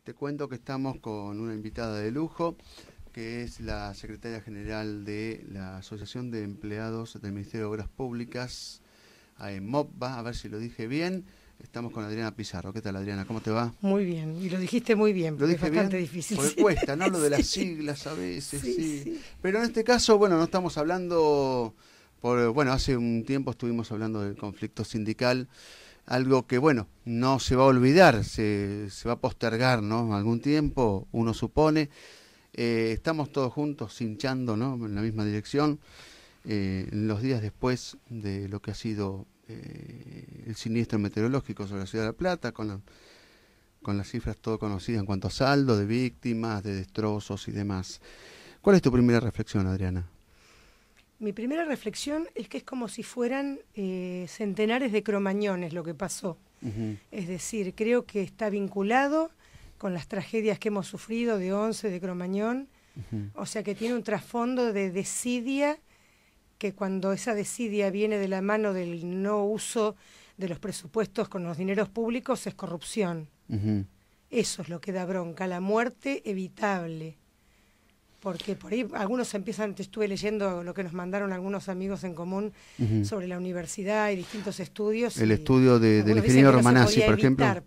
Te cuento que estamos con una invitada de lujo, que es la secretaria general de la Asociación de Empleados del Ministerio de Obras Públicas, AEMOPBA, a ver si lo dije bien. Estamos con Adriana Pizarro. ¿Qué tal, Adriana? ¿Cómo te va? Muy bien, y lo dijiste muy bien, porque ¿Lo es dije bastante bien? difícil. Porque Sí. cuesta, ¿no? Lo de las Sí. siglas a veces, Sí, sí. sí. Pero en este caso, bueno, no estamos hablando, hace un tiempo estuvimos hablando del conflicto sindical, algo que, bueno, no se va a olvidar, se va a postergar, ¿no? Algún tiempo, uno supone. Estamos todos juntos hinchando, ¿no? En la misma dirección, en los días después de lo que ha sido el siniestro meteorológico sobre la ciudad de La Plata, con las cifras todo conocidas en cuanto a saldo de víctimas, de destrozos y demás. ¿Cuál es tu primera reflexión, Adriana? Mi primera reflexión es que es como si fueran centenares de cromañones lo que pasó. Es decir, creo que está vinculado con las tragedias que hemos sufrido de Once, de Cromañón, o sea que tiene un trasfondo de desidia, que cuando esa desidia viene de la mano del no uso de los presupuestos con los dineros públicos es corrupción. Eso es lo que da bronca, la muerte evitable. Porque por ahí algunos empiezan, te estuve leyendo lo que nos mandaron algunos amigos en común sobre la universidad y distintos estudios. El estudio del ingeniero Romanazzi,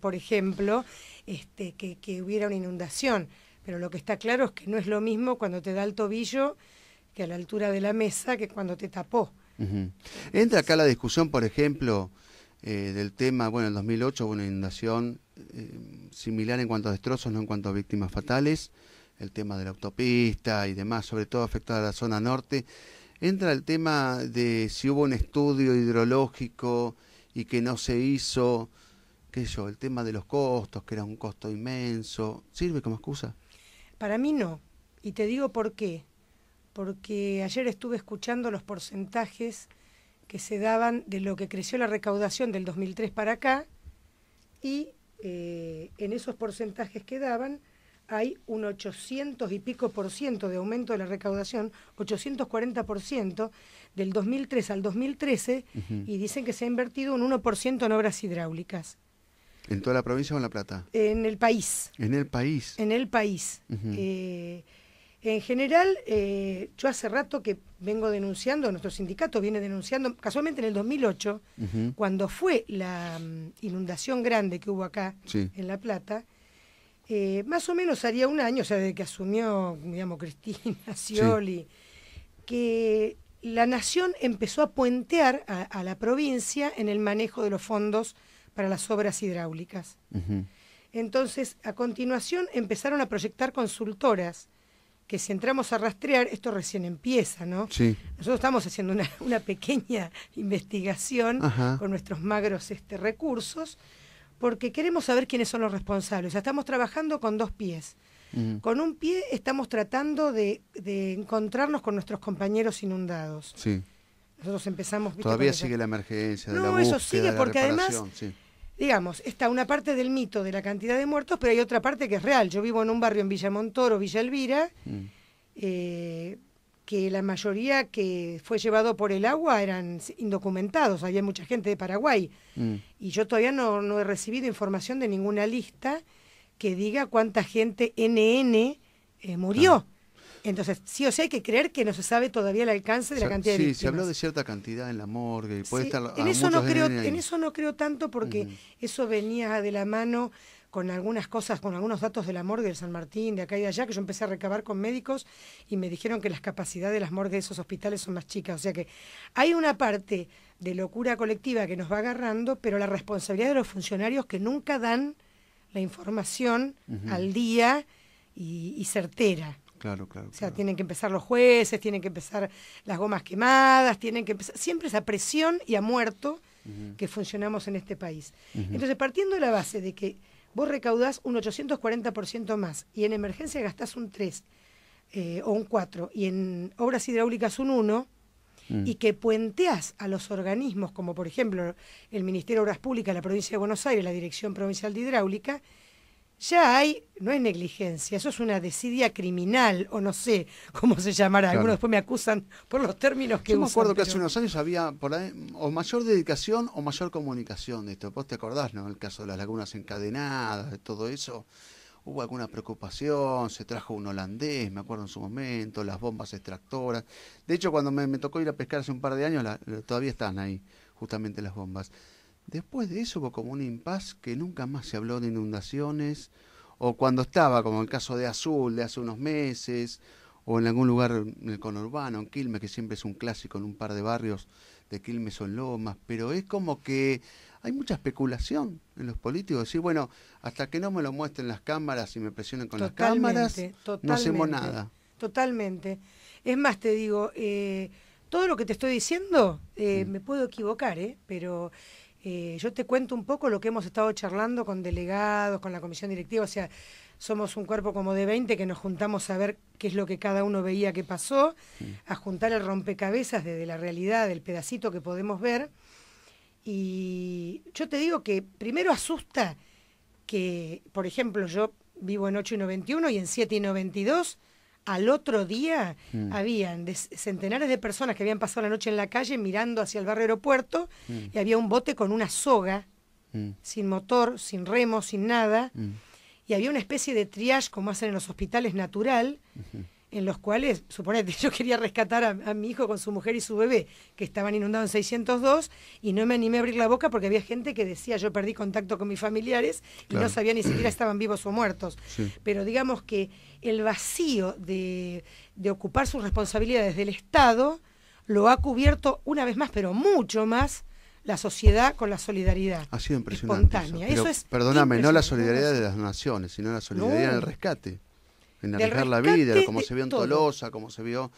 por ejemplo, que hubiera una inundación. Pero lo que está claro es que no es lo mismo cuando te da el tobillo que a la altura de la mesa que cuando te tapó. Entra acá la discusión, por ejemplo, del tema, bueno, en 2008 hubo una inundación similar en cuanto a destrozos, no en cuanto a víctimas fatales, el tema de la autopista y demás, sobre todo afectada a la zona norte. Entra el tema de si hubo un estudio hidrológico y que no se hizo, qué sé yo, el tema de los costos, que era un costo inmenso. ¿Sirve como excusa? Para mí no, y te digo por qué. Porque ayer estuve escuchando los porcentajes que se daban de lo que creció la recaudación del 2003 para acá, y en esos porcentajes que daban hay un 800 y pico por ciento de aumento de la recaudación, 840% del 2003 al 2013, y dicen que se ha invertido un 1% en obras hidráulicas. ¿En toda la provincia o en La Plata? En el país. ¿En el país? En el país. En general, yo hace rato que vengo denunciando, nuestro sindicato viene denunciando, casualmente en el 2008, cuando fue la inundación grande que hubo acá en La Plata, más o menos haría un año, o sea, desde que asumió, digamos, Cristina Scioli, que la Nación empezó a puentear a la provincia en el manejo de los fondos para las obras hidráulicas. Entonces, a continuación empezaron a proyectar consultoras, que si entramos a rastrear, esto recién empieza, ¿no? Sí. Nosotros estamos haciendo una pequeña investigación con nuestros magros recursos, porque queremos saber quiénes son los responsables. O sea, estamos trabajando con dos pies. Con un pie estamos tratando de encontrarnos con nuestros compañeros inundados. Sí. Nosotros empezamos... Todavía sigue la emergencia de la búsqueda, eso sigue, porque además... Sí. Digamos, está una parte del mito de la cantidad de muertos, pero hay otra parte que es real. Yo vivo en un barrio en Villa Montoro, Villa Elvira, que la mayoría que fue llevado por el agua eran indocumentados, había mucha gente de Paraguay. Y yo todavía no he recibido información de ninguna lista que diga cuánta gente NN murió. Entonces, sí o sí hay que creer que no se sabe todavía el alcance de la cantidad de víctimas. Sí, se habló de cierta cantidad en la morgue. Puede estar en eso no creo tanto, porque eso venía de la mano con algunas cosas, con algunos datos de la morgue del San Martín, de acá y de allá, que yo empecé a recabar con médicos y me dijeron que las capacidades de las morgues de esos hospitales son más chicas. O sea que hay una parte de locura colectiva que nos va agarrando, pero la responsabilidad de los funcionarios que nunca dan la información al día y certera. Claro. O sea, tienen que empezar los jueces, tienen que empezar las gomas quemadas, tienen que empezar siempre esa presión y a muerto que funcionamos en este país. Entonces, partiendo de la base de que vos recaudás un 840% más y en emergencia gastás un 3 o un 4 y en obras hidráulicas un 1, y que puenteás a los organismos como por ejemplo el Ministerio de Obras Públicas de la Provincia de Buenos Aires, la Dirección Provincial de Hidráulica, ya no es negligencia, eso es una desidia criminal, o no sé cómo se llamará. Algunos después me acusan por los términos que usan. Yo me acuerdo que hace unos años había por ahí o mayor dedicación o mayor comunicación de esto. Vos te acordás, ¿no? El caso de las lagunas encadenadas, de todo eso. hubo alguna preocupación, se trajo un holandés, me acuerdo en su momento, las bombas extractoras. De hecho, cuando me tocó ir a pescar hace un par de años, todavía están ahí, justamente las bombas. Después de eso hubo como un impasse que nunca más se habló de inundaciones, o cuando estaba, como el caso de Azul, de hace unos meses, o en algún lugar en el conurbano, en Quilmes, que siempre es un clásico en un par de barrios de Quilmes o en Lomas, pero es como que hay mucha especulación en los políticos, decir, bueno, hasta que no me lo muestren las cámaras y me presionen con las cámaras, no hacemos nada. Totalmente. Es más, te digo, todo lo que te estoy diciendo, me puedo equivocar, pero yo te cuento un poco lo que hemos estado charlando con delegados, con la comisión directiva, o sea, somos un cuerpo como de 20 que nos juntamos a ver qué es lo que cada uno veía que pasó, a juntar el rompecabezas desde la realidad, del pedacito que podemos ver. Y yo te digo que primero asusta que, por ejemplo, yo vivo en 8 y 91 y en 7 y 92, al otro día habían centenares de personas que habían pasado la noche en la calle mirando hacia el barrio aeropuerto y había un bote con una soga, sin motor, sin remo, sin nada, y había una especie de triage como hacen en los hospitales natural, en los cuales, suponete, yo quería rescatar a mi hijo con su mujer y su bebé, que estaban inundados en 602, y no me animé a abrir la boca porque había gente que decía, yo perdí contacto con mis familiares, y no sabía ni siquiera estaban vivos o muertos. Sí. Pero digamos que el vacío de ocupar sus responsabilidades del Estado lo ha cubierto una vez más, pero mucho más, la sociedad con la solidaridad. Ha sido impresionante. Espontánea. Eso es perdóname, no la solidaridad de las naciones, sino la solidaridad del rescate. En arriesgar la vida, como se vio en Tolosa, como se vio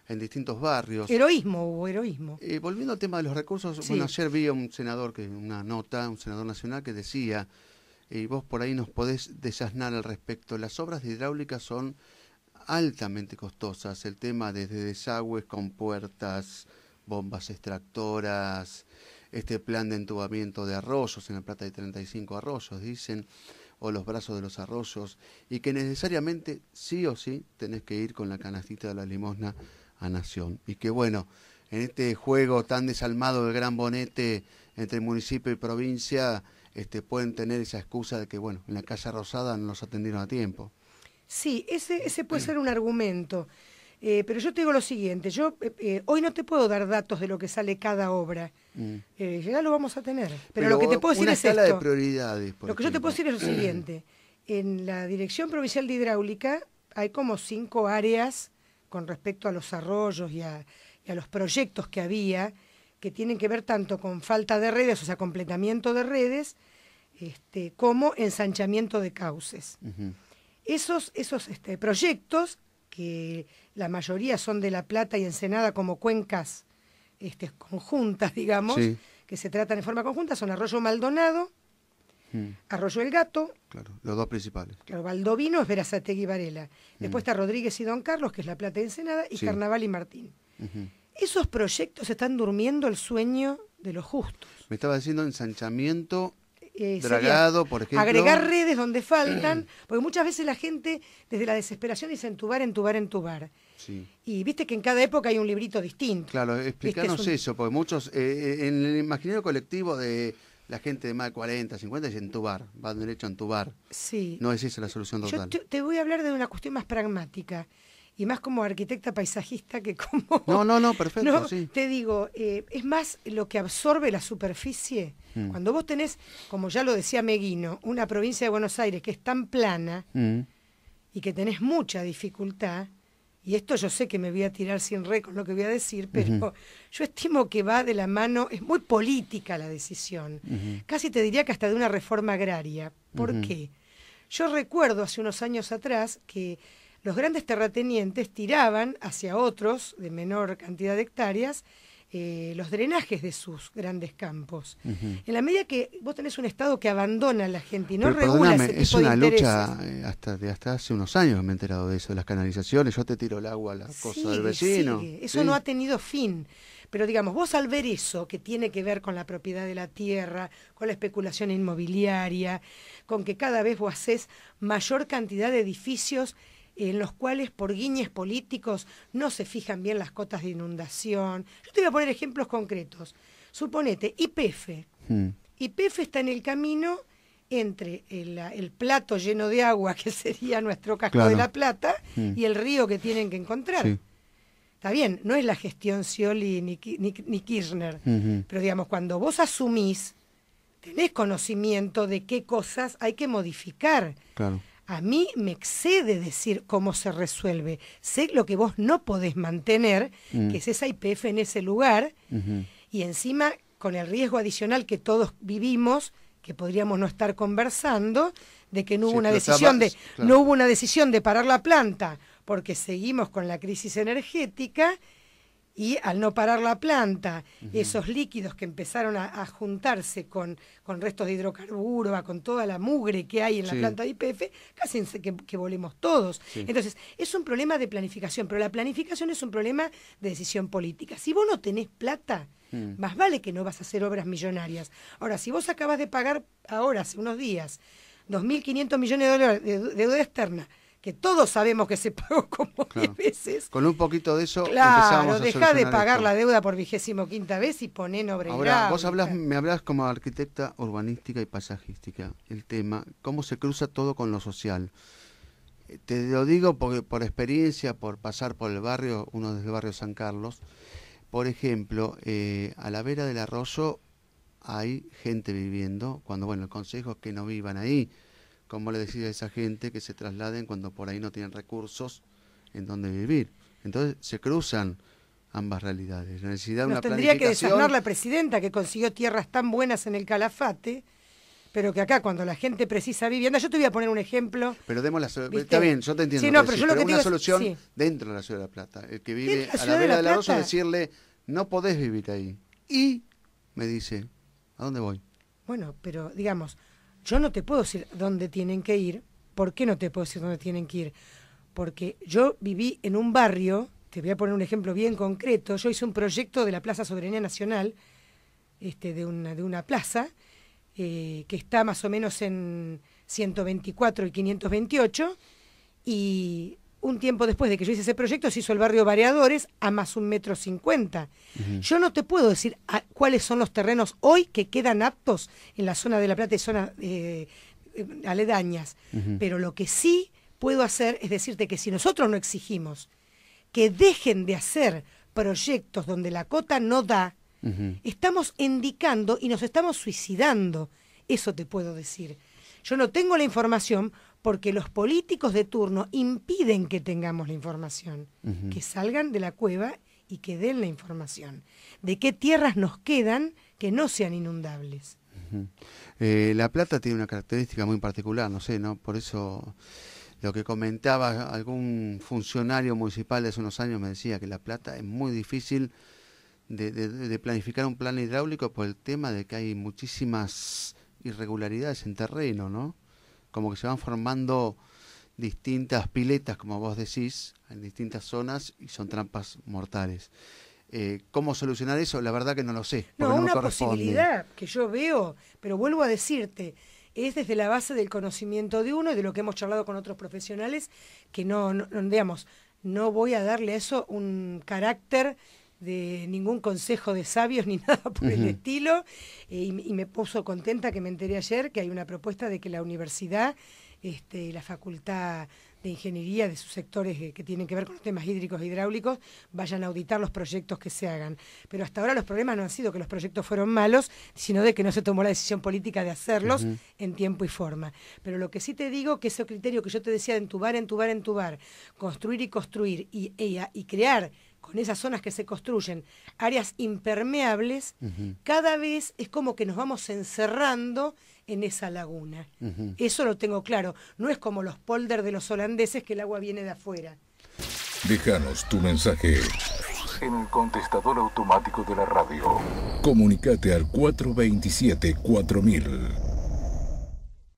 en distintos barrios. Hubo heroísmo. Volviendo al tema de los recursos, sí. Bueno, ayer vi a un senador, un senador nacional que decía, y vos por ahí nos podés desasnar al respecto, las obras de hidráulica son altamente costosas, el tema desde desagües, compuertas, bombas extractoras, este plan de entubamiento de arroyos, en La Plata hay 35 arroyos, dicen, o los brazos de los arroyos, y que necesariamente, sí o sí, tenés que ir con la canastita de la limosna a Nación. Y que bueno, en este juego tan desalmado del gran bonete entre municipio y provincia, pueden tener esa excusa de que, bueno, en la Casa Rosada no los atendieron a tiempo. Sí, ese puede ser un argumento. Pero yo te digo lo siguiente, yo hoy no te puedo dar datos de lo que sale cada obra, ya lo vamos a tener, pero lo que te puedo decir es esto, de prioridades, lo que yo te puedo decir es lo siguiente, en la Dirección Provincial de Hidráulica hay como 5 áreas con respecto a los arroyos y a los proyectos que había, que tienen que ver tanto con falta de redes, o sea, completamiento de redes, como ensanchamiento de cauces. Esos proyectos, que la mayoría son de La Plata y Ensenada como cuencas conjuntas, digamos, sí, que se tratan en forma conjunta, son Arroyo Maldonado, Arroyo El Gato, claro, los dos principales. Claro, Baldovino es Berazategui y Varela. Después está Rodríguez y Don Carlos, que es La Plata y Ensenada, y sí, Carnaval y Martín. Esos proyectos están durmiendo el sueño de los justos. Me estaba diciendo ensanchamiento, dragado, por ejemplo. Agregar redes donde faltan, porque muchas veces la gente, desde la desesperación, dice entubar, entubar, entubar. Sí. Y viste que en cada época hay un librito distinto. Claro, explícanos eso, porque muchos, en el imaginario colectivo de la gente de más de 40, 50, es entubar, va derecho a entubar. Sí. No es esa la solución total. Yo te voy a hablar de una cuestión más pragmática, y más como arquitecta paisajista que como... No, perfecto, no, sí. Te digo, es más lo que absorbe la superficie. Cuando vos tenés, como ya lo decía Meguino, una provincia de Buenos Aires que es tan plana y que tenés mucha dificultad, y esto yo sé que me voy a tirar sin re con lo que voy a decir, pero yo estimo que va de la mano, es muy política la decisión. Casi te diría que hasta de una reforma agraria. ¿Por qué? Yo recuerdo hace unos años atrás que los grandes terratenientes tiraban hacia otros, de menor cantidad de hectáreas, los drenajes de sus grandes campos. En la medida que vos tenés un Estado que abandona a la gente y no regula ese tipo de intereses. Es una lucha hasta hace unos años me he enterado de eso, de las canalizaciones, yo te tiro el agua a la cosa del vecino. Eso no ha tenido fin. Pero digamos, vos al ver eso, que tiene que ver con la propiedad de la tierra, con la especulación inmobiliaria, con que cada vez vos hacés mayor cantidad de edificios en los cuales por guiñes políticos no se fijan bien las cotas de inundación. Yo te voy a poner ejemplos concretos. Suponete, YPF. YPF está en el camino entre el plato lleno de agua, que sería nuestro casco Claro. de La Plata, y el río que tienen que encontrar. Sí. Está bien, no es la gestión Scioli ni Kirchner, Ujú. pero digamos, cuando vos asumís, tenés conocimiento de qué cosas hay que modificar. Claro. A mí me excede decir cómo se resuelve. Sé lo que vos no podés mantener, que es esa YPF en ese lugar, Ujú. y encima con el riesgo adicional que todos vivimos, que podríamos no estar conversando, de que no hubo Sí, una explotaba, decisión de, claro. no hubo una decisión de parar la planta, porque seguimos con la crisis energética. Y al no parar la planta, esos líquidos que empezaron a juntarse con restos de hidrocarburos, con toda la mugre que hay en la Sí. planta de YPF, casi hace que volemos todos. Sí. Entonces, es un problema de planificación, pero la planificación es un problema de decisión política. Si vos no tenés plata, más vale que no vas a hacer obras millonarias. Ahora, si vos acabas de pagar ahora, hace unos días, 2.500 millones de dólares de deuda externa, que todos sabemos que se pagó como 10 Claro. veces. Con un poquito de eso Claro, empezamos a dejá de solucionar pagar esto. la deuda por 25ª vez y poné en obra Ahora, vos hidráulica. me hablás como arquitecta urbanística y paisajística, el tema, cómo se cruza todo con lo social. Te lo digo porque, por experiencia, por pasar por el barrio, uno desde el barrio San Carlos. Por ejemplo, a la vera del arroyo hay gente viviendo, cuando, bueno, el consejo es que no vivan ahí. ¿Cómo le decís a esa gente que se trasladen cuando por ahí no tienen recursos en donde vivir? Entonces se cruzan ambas realidades. La necesidad de Nos una tendría que planificación. desasnar la presidenta que consiguió tierras tan buenas en el Calafate, pero que acá cuando la gente precisa vivienda, yo te voy a poner un ejemplo. Pero demos ¿Viste? está bien, yo te entiendo. Sí, no, lo que pero decís, yo lo que una digo es- solución sí. dentro de la ciudad de La Plata. El que Dentro vive de la a la ciudad de vera La del arroyo, Plata. decirle, no podés vivir ahí. Y me dice, ¿a dónde voy? Bueno, pero digamos, yo no te puedo decir dónde tienen que ir. ¿Por qué no te puedo decir dónde tienen que ir? Porque yo viví en un barrio, te voy a poner un ejemplo bien concreto, yo hice un proyecto de la Plaza Soberanía Nacional, de una plaza, que está más o menos en 124 y 528, y un tiempo después de que yo hice ese proyecto se hizo el barrio Variadores a más 1,50 m. Yo no te puedo decir cuáles son los terrenos hoy que quedan aptos en la zona de La Plata y zonas aledañas, pero lo que sí puedo hacer es decirte que si nosotros no exigimos que dejen de hacer proyectos donde la cota no da, estamos indicando y nos estamos suicidando. Eso te puedo decir. Yo no tengo la información porque los políticos de turno impiden que tengamos la información, que salgan de la cueva y que den la información. ¿De qué tierras nos quedan que no sean inundables? La Plata tiene una característica muy particular, no sé, ¿no? Por eso lo que comentaba algún funcionario municipal de hace unos años me decía que La Plata es muy difícil de planificar un plan hidráulico por el tema de que hay muchísimas irregularidades en terreno, ¿no? Como que se van formando distintas piletas, como vos decís, en distintas zonas y son trampas mortales. ¿Cómo solucionar eso? La verdad que no lo sé. No, me una corresponde. posibilidad que yo veo, pero vuelvo a decirte, es desde la base del conocimiento de uno y de lo que hemos charlado con otros profesionales, que digamos, no voy a darle a eso un carácter de ningún consejo de sabios ni nada por el estilo, y me puso contenta que me enteré ayer que hay una propuesta de que la universidad, la facultad de ingeniería de sus sectores que tienen que ver con los temas hídricos e hidráulicos vayan a auditar los proyectos que se hagan. Pero hasta ahora los problemas no han sido que los proyectos fueron malos, sino de que no se tomó la decisión política de hacerlos en tiempo y forma. Pero lo que sí te digo, que ese criterio que yo te decía de entubar, construir y construir y crear con esas zonas que se construyen áreas impermeables, cada vez es como que nos vamos encerrando en esa laguna. Eso lo tengo claro. No es como los polders de los holandeses que el agua viene de afuera. Déjanos tu mensaje en el contestador automático de la radio. Comunicate al 427-4000.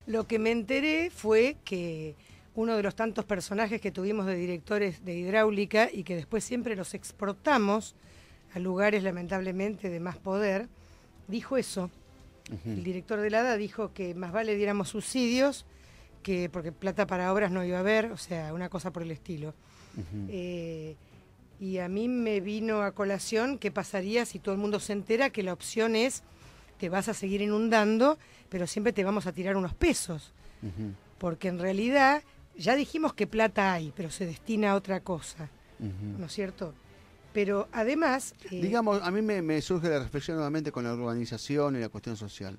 Lo que me enteré fue que uno de los tantos personajes que tuvimos de directores de hidráulica y que después siempre los exportamos a lugares lamentablemente de más poder, dijo eso. El director de la ADA dijo que más vale diéramos subsidios, porque plata para obras no iba a haber, o sea, una cosa por el estilo. Y a mí me vino a colación qué pasaría si todo el mundo se entera que la opción es te vas a seguir inundando, pero siempre te vamos a tirar unos pesos. Porque en realidad, ya dijimos que plata hay, pero se destina a otra cosa, ¿no es cierto? Pero además... digamos, a mí me surge la reflexión nuevamente con la urbanización y la cuestión social.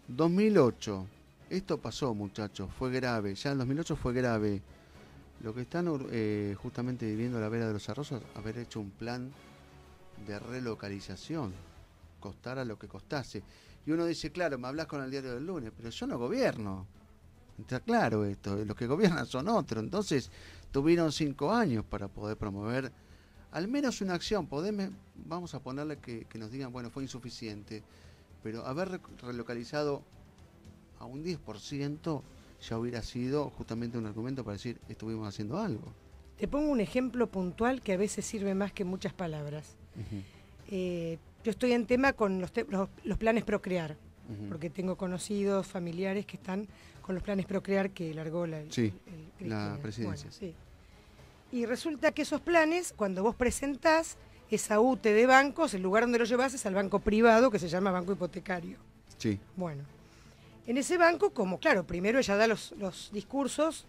2008, esto pasó, muchachos, fue grave, ya en 2008 fue grave. Lo que están justamente viviendo a la vera de los arroyos, haber hecho un plan de relocalización, costara lo que costase. Y uno dice, claro, me hablas con el diario del lunes, pero yo no gobierno. Está claro esto, los que gobiernan son otros. Entonces, tuvieron 5 años para poder promover al menos una acción. Vamos a ponerle que nos digan, bueno, fue insuficiente, pero haber relocalizado a un 10% ya hubiera sido justamente un argumento para decir, estuvimos haciendo algo. Te pongo un ejemplo puntual que a veces sirve más que muchas palabras. Yo estoy en tema con los planes Procrear, porque tengo conocidos, familiares que están con los planes Procrear que largó la presidencia. Bueno, sí. Y resulta que esos planes, cuando vos presentás esa UTE de bancos, el lugar donde lo llevas es al banco privado que se llama Banco Hipotecario. Sí. Bueno, en ese banco, como claro, primero ella da los discursos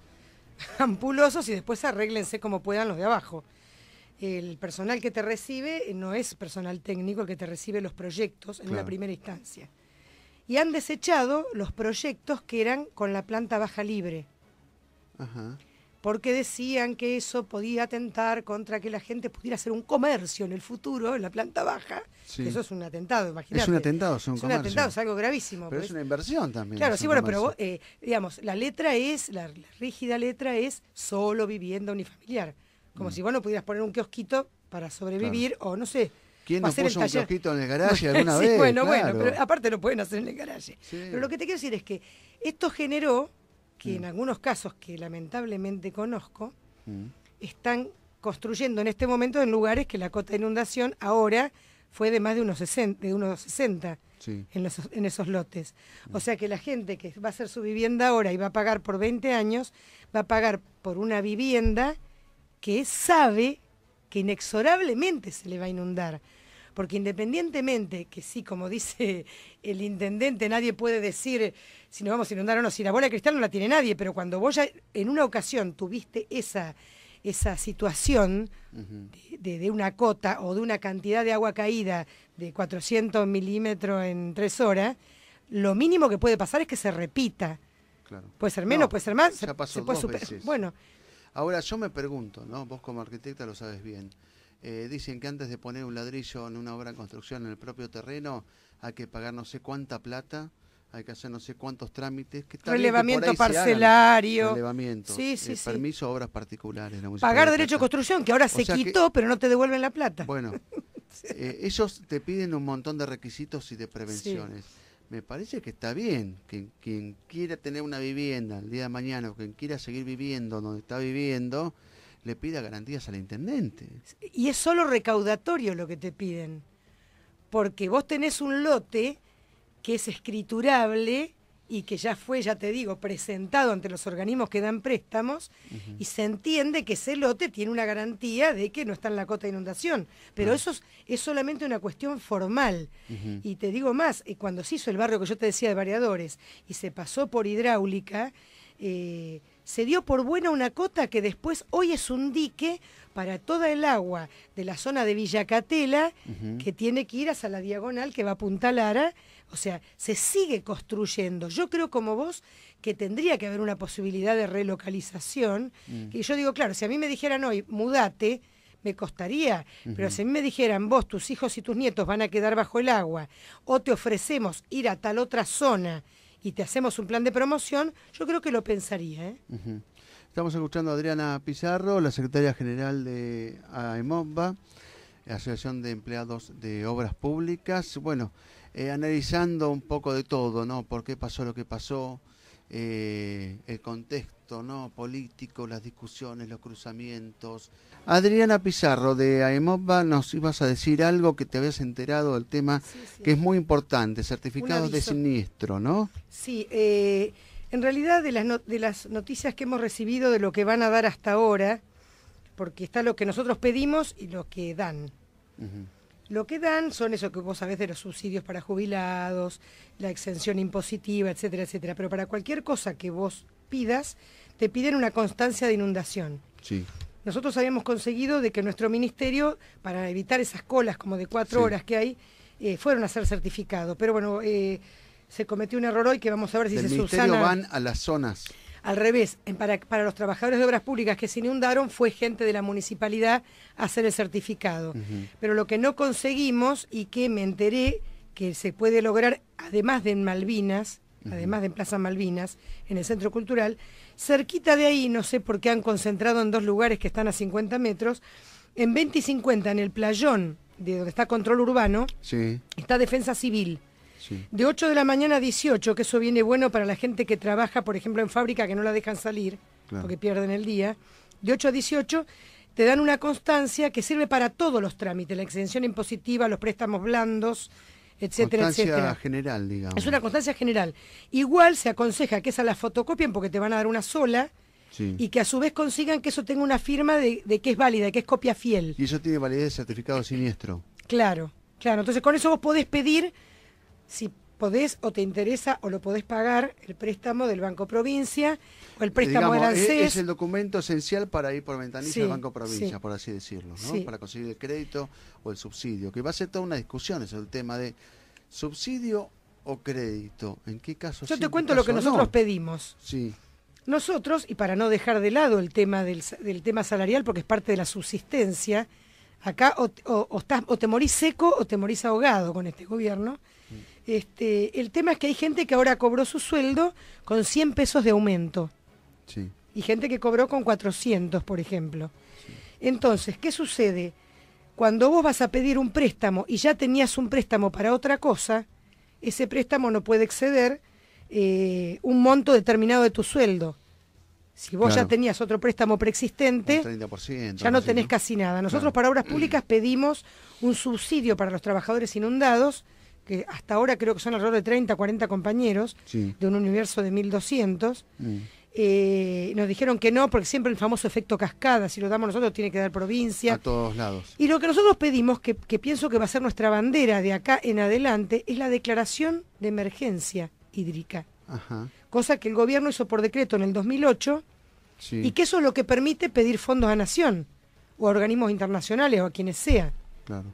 ampulosos y después arréglense como puedan los de abajo. El personal que te recibe no es personal técnico el que te recibe los proyectos en una primera instancia. Y han desechado los proyectos que eran con la planta baja libre. Porque decían que eso podía atentar contra que la gente pudiera hacer un comercio en el futuro, en la planta baja. Sí. Eso es un atentado, imagínate. Es un atentado, es un comercio. Es un atentado, es algo gravísimo. Pero pues, es una inversión también. Claro, sí, bueno, pero vos, digamos, la rígida letra es solo vivienda unifamiliar. Como si vos no pudieras poner un kiosquito para sobrevivir, o no sé. ¿Quién no puso un kiosquito en el garaje alguna vez? Bueno, pero aparte lo pueden hacer en el garaje. Sí. Pero lo que te quiero decir es que esto generó que en algunos casos que lamentablemente conozco, están construyendo en este momento en lugares que la cota de inundación ahora fue de más de unos 60 en esos lotes. O sea que la gente que va a hacer su vivienda ahora y va a pagar por 20 años, va a pagar por una vivienda que sabe que inexorablemente se le va a inundar. Porque independientemente que sí, como dice el intendente, nadie puede decir si nos vamos a inundar o no, si la bola de cristal no la tiene nadie, pero cuando vos ya en una ocasión tuviste esa situación de una cota o de una cantidad de agua caída de 400 milímetros en 3 horas, lo mínimo que puede pasar es que se repita. Claro. Puede ser menos, puede ser más. Ya pasó se puede 2 veces. Bueno. Ahora yo me pregunto, ¿no? Vos como arquitecta lo sabes bien. Dicen que antes de poner un ladrillo en una obra de construcción en el propio terreno hay que pagar no sé cuánta plata, hay que hacer no sé cuántos trámites. Que relevamiento parcelario. Relevamiento, permiso a obras particulares. Pagar derecho de construcción, que ahora se quitó, pero no te devuelven la plata. Bueno, ellos te piden un montón de requisitos y de prevenciones. Sí. Me parece que está bien que quien quiera tener una vivienda el día de mañana o quien quiera seguir viviendo donde está viviendo, le pida garantías al intendente. Y es solo recaudatorio lo que te piden, porque vos tenés un lote que es escriturable y que ya fue, ya te digo, presentado ante los organismos que dan préstamos, y se entiende que ese lote tiene una garantía de que no está en la cota de inundación, pero eso es solamente una cuestión formal. Y te digo más, cuando se hizo el barrio que yo te decía de Variadores y se pasó por hidráulica, se dio por buena una cota que después hoy es un dique para toda el agua de la zona de Villa Catela, que tiene que ir hacia la diagonal que va a Punta Lara. O sea, se sigue construyendo. Yo creo como vos que tendría que haber una posibilidad de relocalización, que yo digo, claro, si a mí me dijeran hoy, mudate, me costaría, pero si a mí me dijeran, vos, tus hijos y tus nietos van a quedar bajo el agua, o te ofrecemos ir a tal otra zona y te hacemos un plan de promoción, yo creo que lo pensaría. Estamos escuchando a Adriana Pizarro, la secretaria general de AEMOBA, Asociación de Empleados de Obras Públicas. Bueno, analizando un poco de todo, ¿no? ¿Por qué pasó lo que pasó? El contexto, ¿no? Político, las discusiones, los cruzamientos. Adriana Pizarro de AEMOBA, nos ibas a decir algo que te habías enterado del tema, que es muy importante, certificados de siniestro, ¿no? Sí, en realidad de las noticias que hemos recibido de lo que van a dar hasta ahora, porque está lo que nosotros pedimos y lo que dan. Lo que dan son eso que vos sabés de los subsidios para jubilados, la exención impositiva, etcétera, etcétera. Pero para cualquier cosa que vos pidas, te piden una constancia de inundación. Sí. Nosotros habíamos conseguido de que nuestro ministerio, para evitar esas colas como de 4 horas que hay, fueron a ser certificados. Pero bueno, se cometió un error hoy que vamos a ver si Del se ministerio subsana. van a las zonas. Al revés, para los trabajadores de obras públicas que se inundaron, fue gente de la municipalidad a hacer el certificado. Pero lo que no conseguimos, y que me enteré que se puede lograr, además de en Malvinas, además de en Plaza Malvinas, en el Centro Cultural, cerquita de ahí, no sé por qué han concentrado en 2 lugares que están a 50 metros, en 20 y 50, en el playón, de donde está Control Urbano, Sí, está Defensa Civil. sí. De 8 de la mañana a 18, que eso viene bueno para la gente que trabaja, por ejemplo, en fábrica, que no la dejan salir, Claro. porque pierden el día. De 8 a 18 te dan una constancia que sirve para todos los trámites, la exención impositiva, los préstamos blandos, etcétera, Constancia etcétera. general, digamos. Es una constancia general. Igual se aconseja que esa la fotocopien porque te van a dar una sola Sí. y que a su vez consigan que eso tenga una firma de que es válida, que es copia fiel. Y eso tiene validez de certificado siniestro. Claro, claro. Entonces con eso vos podés pedir, si podés o te interesa o lo podés pagar, el préstamo del Banco Provincia o el préstamo Digamos, del es ANSES. el documento esencial para ir por ventanilla Sí, al Banco Provincia, sí. por así decirlo, ¿no? Sí. Para conseguir el crédito o el subsidio, que va a ser toda una discusión, eso el tema de subsidio o crédito. ¿En qué caso Yo sí, te en qué cuento lo que caso nosotros no? pedimos. Sí, Nosotros, y para no dejar de lado el tema del tema salarial, porque es parte de la subsistencia, acá o te morís seco o te morís ahogado con este gobierno. El tema es que hay gente que ahora cobró su sueldo con 100 pesos de aumento sí. y gente que cobró con 400, por ejemplo. Entonces, ¿qué sucede? Cuando vos vas a pedir un préstamo y ya tenías un préstamo para otra cosa, ese préstamo no puede exceder un monto determinado de tu sueldo. Si vos Claro. ya tenías otro préstamo preexistente, Un 30%. ya no así, tenés casi nada. Nosotros Claro. para Obras Públicas pedimos un subsidio para los trabajadores inundados, que hasta ahora creo que son alrededor de 30, 40 compañeros, Sí. de un universo de 1.200. Mm. Nos dijeron que no, porque siempre el famoso efecto cascada, si lo damos nosotros tiene que dar provincia. A todos lados. Y lo que nosotros pedimos, que pienso que va a ser nuestra bandera de acá en adelante, es la declaración de emergencia hídrica. Ajá. Cosa que el gobierno hizo por decreto en el 2008, Sí. y que eso es lo que permite pedir fondos a nación, o a organismos internacionales, o a quienes sea. Claro.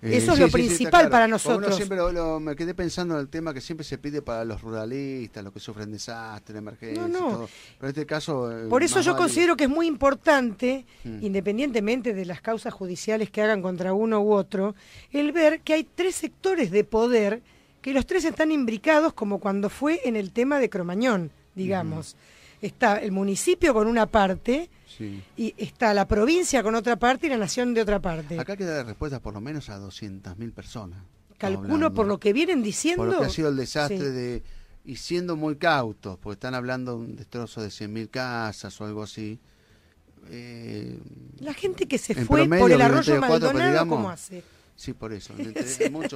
Eso es lo principal para nosotros. Uno siempre me quedé pensando en el tema que siempre se pide para los ruralistas, los que sufren desastres, emergencias, No, no. todo. Pero en este caso... Por eso más yo válido. considero que es muy importante, Mm. independientemente de las causas judiciales que hagan contra uno u otro, el ver que hay 3 sectores de poder, que los 3 están imbricados, como cuando fue en el tema de Cromañón, digamos. Está el municipio con una parte, Sí. y está la provincia con otra parte y la nación de otra parte. Acá queda respuestas por lo menos a 200.000 personas. Calculo por lo que vienen diciendo. Por lo que ha sido el desastre sí. de... Y siendo muy cautos, porque están hablando de un destrozo de 100.000 casas o algo así. La gente que se en fue promedio, por el obviamente, arroyo de cuatro, pero Maldonado, digamos- ¿cómo hace? Sí, por eso.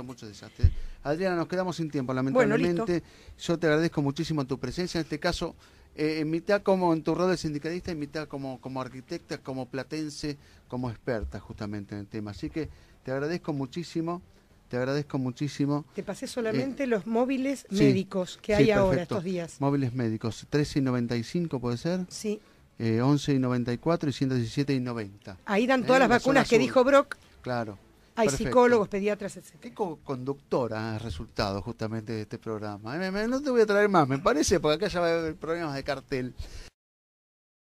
Muchos desastres. Adriana, nos quedamos sin tiempo, lamentablemente. listo. Yo te agradezco muchísimo tu presencia. En este caso, en mitad como en tu rol de sindicalista, en mitad como arquitecta, como platense, como experta justamente en el tema. Así que te agradezco muchísimo. Te agradezco muchísimo. Te pasé solamente los móviles sí, médicos que sí, hay ahora perfecto. estos días. Móviles médicos, 13.95 puede ser, Sí. 11.94 y 117.90. Ahí dan todas las la vacunas zona que sur. dijo Brock. Claro. Hay perfecto. psicólogos, pediatras, etc. Qué conductora has resultado justamente de este programa. No te voy a traer más, me parece, porque acá ya va a haber problemas de cartel.